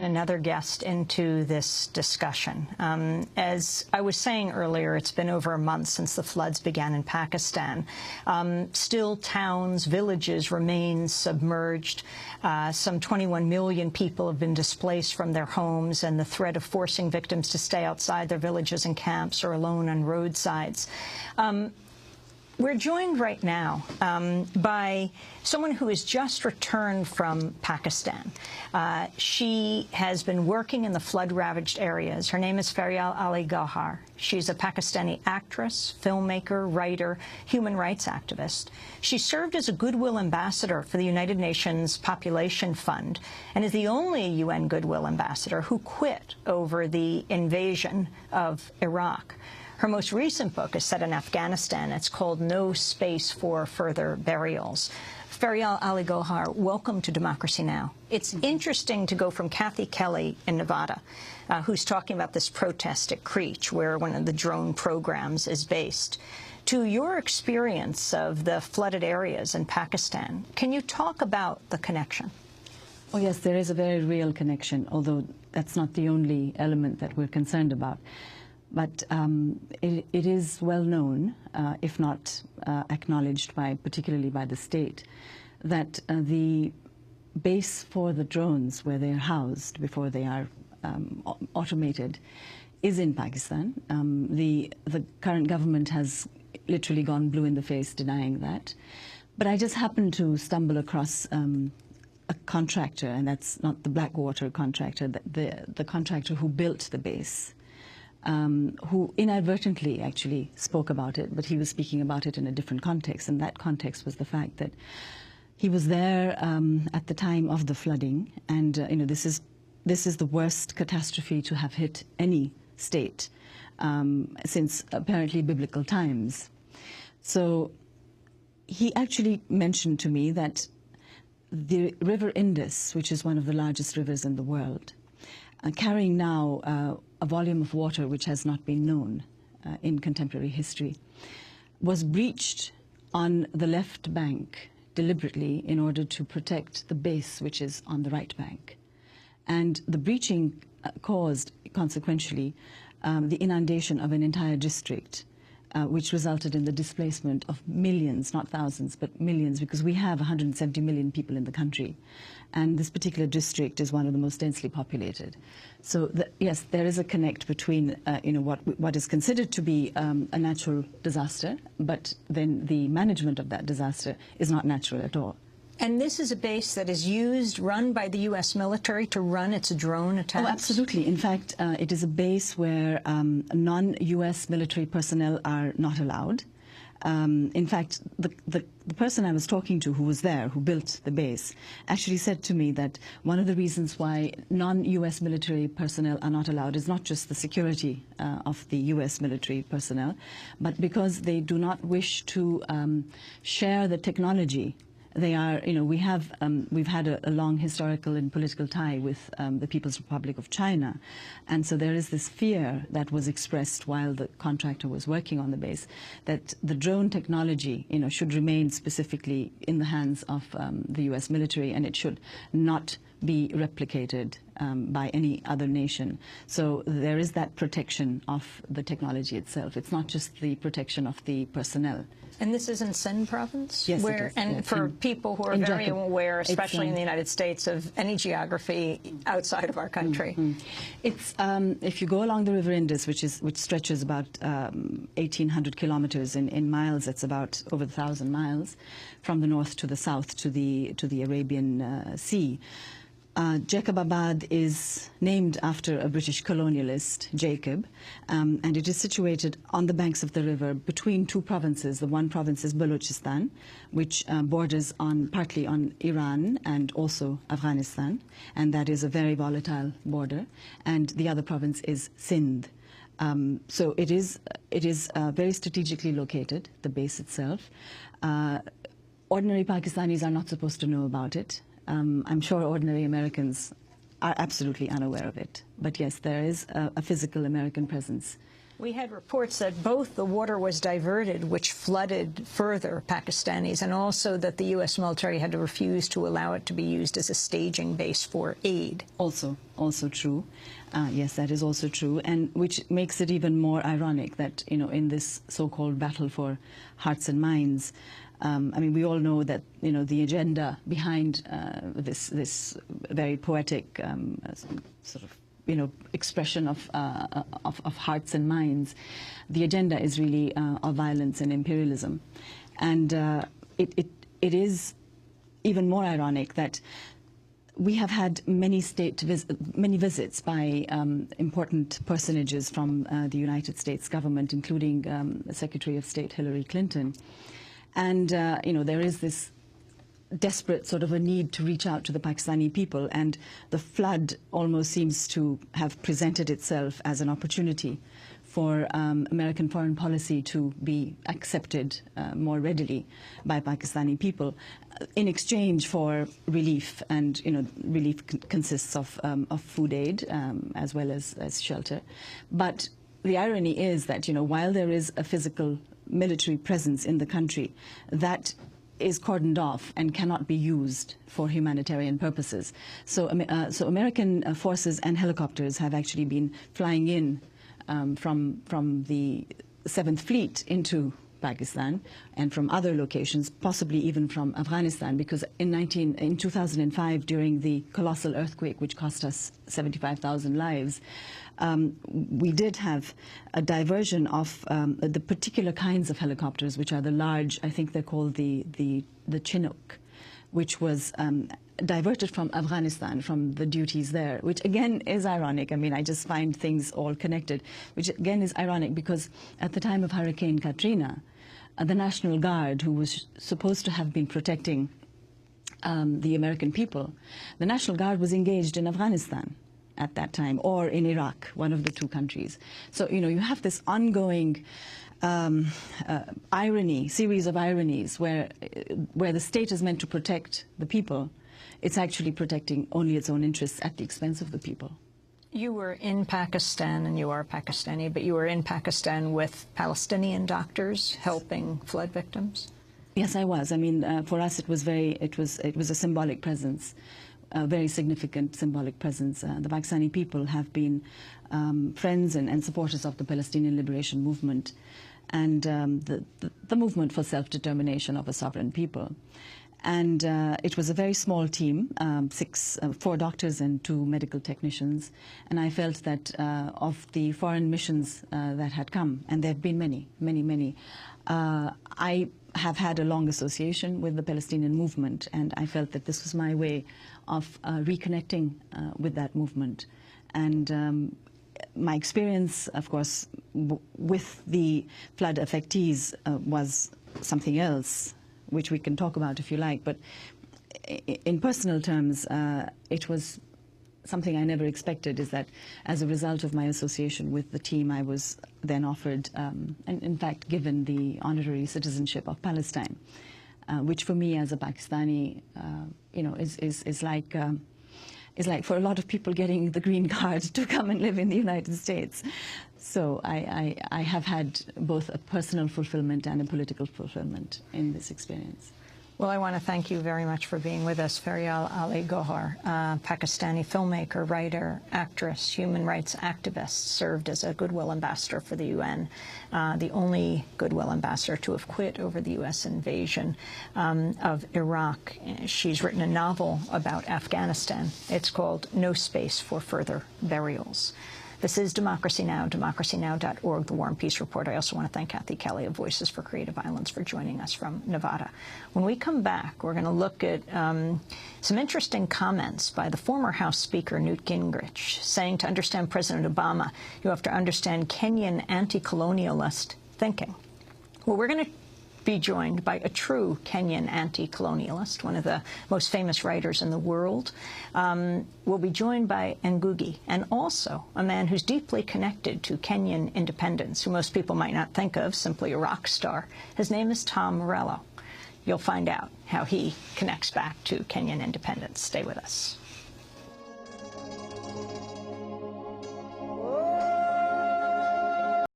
another guest into this discussion. As I was saying earlier, it's been over a month since the floods began in Pakistan. Still, towns, villages remain submerged. Some 21 million people have been displaced from their homes, and the threat of forcing victims to stay outside their villages and camps or alone on roadsides. We're joined right now by someone who has just returned from Pakistan. She has been working in the flood-ravaged areas. Her name is Feryal Ali Gauhar. She's a Pakistani actress, filmmaker, writer, human rights activist. She served as a Goodwill Ambassador for the United Nations Population Fund and is the only UN Goodwill Ambassador who quit over the invasion of Iraq. Her most recent book is set in Afghanistan. It's called No Space for Further Burials. Feryal Ali Gauhar, welcome to Democracy Now! It's interesting to go from Kathy Kelly in Nevada, who's talking about this protest at Creech, where one of the drone programs is based, to your experience of the flooded areas in Pakistan. Can you talk about the connection? Oh, yes, there is a very real connection, although that's not the only element that we're concerned about. But it is well known, if not acknowledged particularly by the state, that the base for the drones where they are housed before they are automated is in Pakistan. The current government has literally gone blue in the face denying that. But I just happened to stumble across a contractor, and that's not the Blackwater contractor, the contractor who built the base. Who inadvertently actually spoke about it, but he was speaking about it in a different context, and that context was the fact that he was there at the time of the flooding, and this is the worst catastrophe to have hit any state since apparently biblical times. So he actually mentioned to me that the River Indus, which is one of the largest rivers in the world, carrying now a volume of water which has not been known in contemporary history, was breached on the left bank deliberately in order to protect the base which is on the right bank. And the breaching caused, consequentially, the inundation of an entire district, which resulted in the displacement of millions, not thousands, but millions, because we have 170 million people in the country. And this particular district is one of the most densely populated. So, yes, there is a connect between, what is considered to be a natural disaster, but then the management of that disaster is not natural at all. And this is a base that is run by the U.S. military to run its drone attacks? Oh, absolutely. In fact, it is a base where non-U.S. military personnel are not allowed. In fact, the person I was talking to who was there, who built the base, actually said to me that one of the reasons why non-U.S. military personnel are not allowed is not just the security of the U.S. military personnel, but because they do not wish to share the technology. They are, we've had a long historical and political tie with the People's Republic of China. And so there is this fear that was expressed while the contractor was working on the base that the drone technology, should remain specifically in the hands of the U.S. military, and it should not be replicated by any other nation. So there is that protection of the technology itself. It's not just the protection of the personnel. And this is in Sindh province? Yes, it is. And for people who are very aware, especially in the United States, of any geography outside of our country. It's, if you go along the River Indus, which stretches about 1,800 kilometers in miles, it's about over 1,000 miles from the north to the south to the Arabian Sea. Jacobabad is named after a British colonialist, Jacob, and it is situated on the banks of the river between two provinces. The one province is Balochistan, which borders partly on Iran and also Afghanistan, and that is a very volatile border. And the other province is Sindh. So it is very strategically located, the base itself. Ordinary Pakistanis are not supposed to know about it. I'm sure ordinary Americans are absolutely unaware of it. But yes, there is a physical American presence We had reports that both the water was diverted, which flooded further Pakistanis, and also that the U.S. military had to refuse to allow it to be used as a staging base for aid. Also true. Yes, that is also true, and which makes it even more ironic that, in this so-called battle for hearts and minds, I mean, we all know that, the agenda behind this very poetic sort of, expression of hearts and minds, the agenda is really of violence and imperialism. And it is even more ironic that we have had many visits by important personages from the United States government, including Secretary of State Hillary Clinton. And, there is this desperate sort of a need to reach out to the Pakistani people, and the flood almost seems to have presented itself as an opportunity for American foreign policy to be accepted more readily by Pakistani people in exchange for relief. And relief consists of food aid as well as shelter. But the irony is that while there is a physical military presence in the country, that is cordoned off and cannot be used for humanitarian purposes. So American forces and helicopters have actually been flying in from the 7th Fleet into Pakistan and from other locations, possibly even from Afghanistan, because in 2005, during the colossal earthquake which cost us 75,000 lives, we did have a diversion of the particular kinds of helicopters, which are the large, I think they're called the Chinook, which was diverted from Afghanistan, from the duties there, which again is ironic. I mean, I just find things all connected, which again is ironic because at the time of Hurricane Katrina, the National Guard, who was supposed to have been protecting the American people, the National Guard was engaged in Afghanistan at that time, or in Iraq, one of the two countries. So, you have this ongoing series of ironies where the state is meant to protect the people. It's actually protecting only its own interests at the expense of the people. You were in Pakistan, and you are Pakistani, but you were in Pakistan with Palestinian doctors helping flood victims? Yes, I was. I mean, for us, it was a symbolic presence, a very significant symbolic presence. The Pakistani people have been friends and supporters of the Palestinian liberation movement and the movement for self-determination of a sovereign people. And it was a very small team, 4 doctors and 2 medical technicians. And I felt that of the foreign missions that had come, and there have been many, I have had a long association with the Palestinian movement, and I felt that this was my way of reconnecting with that movement. And my experience, of course, with the flood affectees was something else, which we can talk about if you like, but in personal terms, it was something I never expected, is that as a result of my association with the team, I was then offered, and in fact given the honorary citizenship of Palestine, which for me as a Pakistani, is like for a lot of people getting the green card to come and live in the United States. So I have had both a personal fulfillment and a political fulfillment in this experience. Well, I want to thank you very much for being with us, Feryal Ali Gauhar, Pakistani filmmaker, writer, actress, human rights activist, served as a Goodwill Ambassador for the UN, the only Goodwill Ambassador to have quit over the U.S. invasion of Iraq. She's written a novel about Afghanistan. It's called No Space for Further Burials. This is Democracy Now!, democracynow.org, The War and Peace Report. I also want to thank Kathy Kelly of Voices for Creative Islands for joining us from Nevada. When we come back, we're going to look at some interesting comments by the former House Speaker Newt Gingrich, saying to understand President Obama, you have to understand Kenyan anti-colonialist thinking. Well, we're going to be joined by a true Kenyan anti-colonialist, one of the most famous writers in the world. We'll be joined by Ngugi, and also a man who's deeply connected to Kenyan independence, who most people might not think of, simply a rock star. His name is Tom Morello. You'll find out how he connects back to Kenyan independence. Stay with us.